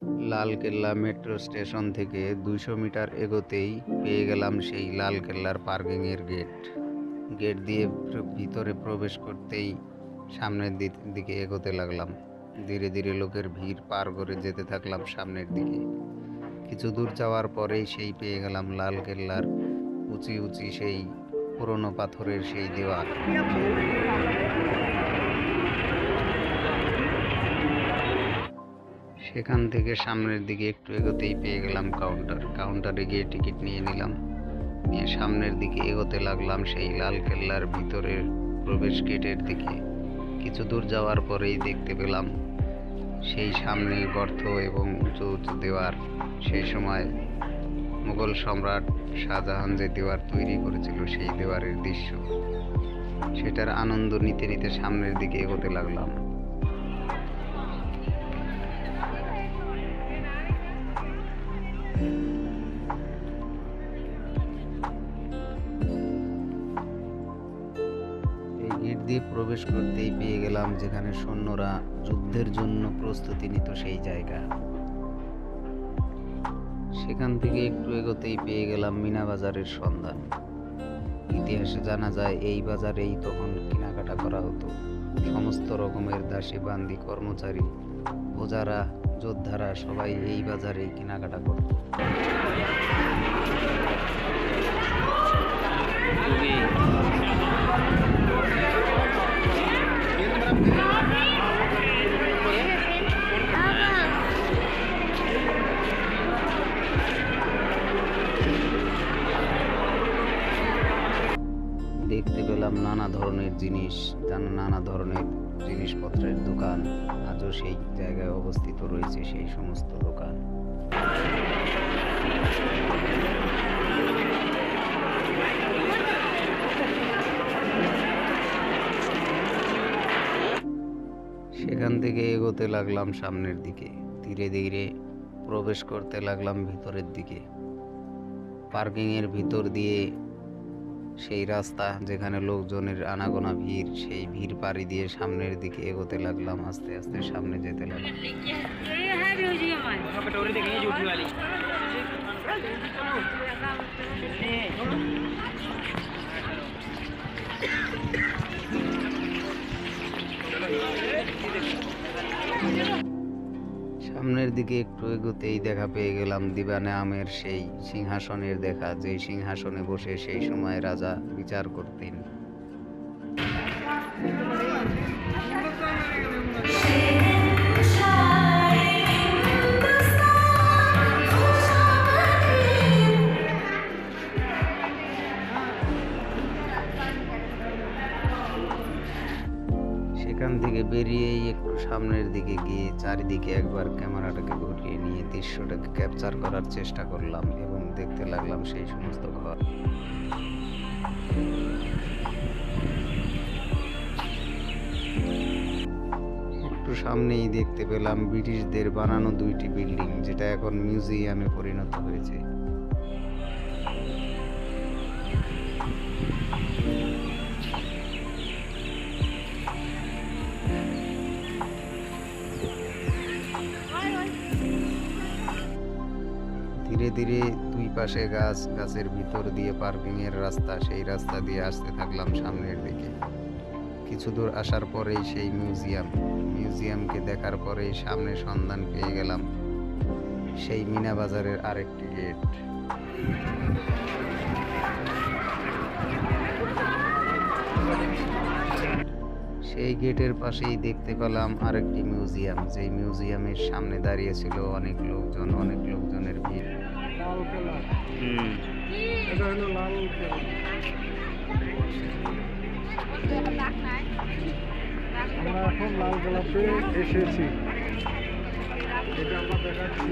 Lal Qila metro station থেকে ২০০ metre এগোতেই পেয়ে গেলাম সেই লালকেল্লার পার্কিংয়ের গেট। গেট দিয়ে ভিতরে প্রবেশ করতেই সামনের দিকে এগোতে লাগলাম। ধীরে ধীরে লোকের ভিড় পার করে যেতে থাকলাম সামনের দিকে। কিছু দূর যাওয়ার পরেই সেই পেয়ে গেলাম লালকেল্লার উঁচি উঁচি সেই পুরনো পাথরের সেই দেওয়াল। সেখান থেকে সামনের দিকে একটু এগোতেই পেয়ে গেলাম কাউন্টারে গিয়ে টিকিট নিয়ে নিলাম। নিয়ে সামনের দিকে এগোতে লাগলাম সেই লালকেল্লার ভিতরের প্রবেশ গেটের দিকে। কিছু দূর যাওয়ার পরেই দেখতে পেলাম সেই সামনে গর্ত এবং উঁচু উঁচু দেওয়ার। সেই সময় মুঘল সম্রাট শাহজাহান যে দেওয়ার তৈরি করেছিল সেই দেওয়ারের দৃশ্য, সেটার আনন্দ নিতে নিতে সামনের দিকে এগোতে লাগলাম। এই গেট দিয়ে প্রবেশ করতেই পেয়ে গেলাম যেখানে সৈন্যরা যুদ্ধের জন্য প্রস্তুতি নিত সেই জায়গা। সেখান থেকে একটু এগোতেই পেয়ে গেলাম মিনা বাজারের সন্ধান। ইতিহাসে জানা যায় এই বাজারেই তখন কেনাকাটা করা হতো। সমস্ত রকমের দাসী বান্দি কর্মচারী, প্রজারা, যোদ্ধারা সবাই এই বাজারেই কেনাকাটা করত। দেখতে পেলাম নানা ধরনের জিনিসপত্রের দোকান। আজও সেই জায়গায় অবস্থিত রয়েছে সেই সমস্ত দোকান। সেখান থেকে এগোতে লাগলাম সামনের দিকে। ধীরে ধীরে প্রবেশ করতে লাগলাম ভিতরের দিকে। পার্কিংয়ের ভিতর দিয়ে সেই রাস্তা যেখানে লোকজনের আনাগোনা ভিড়, সেই ভিড় পাড়ি দিয়ে সামনের দিকে এগোতে লাগলাম। আস্তে আস্তে সামনে যেতে লাগলাম। সামনের দিকে একটু এগোতেই দেখা পেয়ে গেলাম দিবানে আমের সেই সিংহাসনের দেখা, যেই সিংহাসনে বসে সেই সময় রাজা বিচার করতেন। সেখান থেকে বেরিয়েই একটু সামনের দিকে গিয়ে চারিদিকে একবার ক্যামেরাটাকে ঘুরিয়ে নিয়ে দৃশ্যটাকে ক্যাপচার করার চেষ্টা করলাম এবং দেখতে লাগলাম সেই সমস্ত ঘর। একটু সামনেই দেখতে পেলাম ব্রিটিশদের বানানো 2টি বিল্ডিং, যেটা এখন মিউজিয়ামে পরিণত হয়েছে। ধীরে ধীরে দুই পাশে গাছের ভিতর দিয়ে পার্কিংয়ের রাস্তা, সেই রাস্তা দিয়ে আসতে থাকলাম সামনের দিকে। কিছু দূর আসার পরেই সেই মিউজিয়ামকে দেখার পরেই সামনে সন্ধান পেয়ে গেলাম সেই মিনা বাজারের আরেকটি গেট। সেই গেটের পাশেই দেখতে পেলাম আরেকটি মিউজিয়াম, যেই মিউজিয়ামের সামনে দাঁড়িয়ে ছিল অনেক লোকজনের ভিড়। আমরা এখন লালকেল্লাতে এসেছি। এটা আমরা দেখাচ্ছি।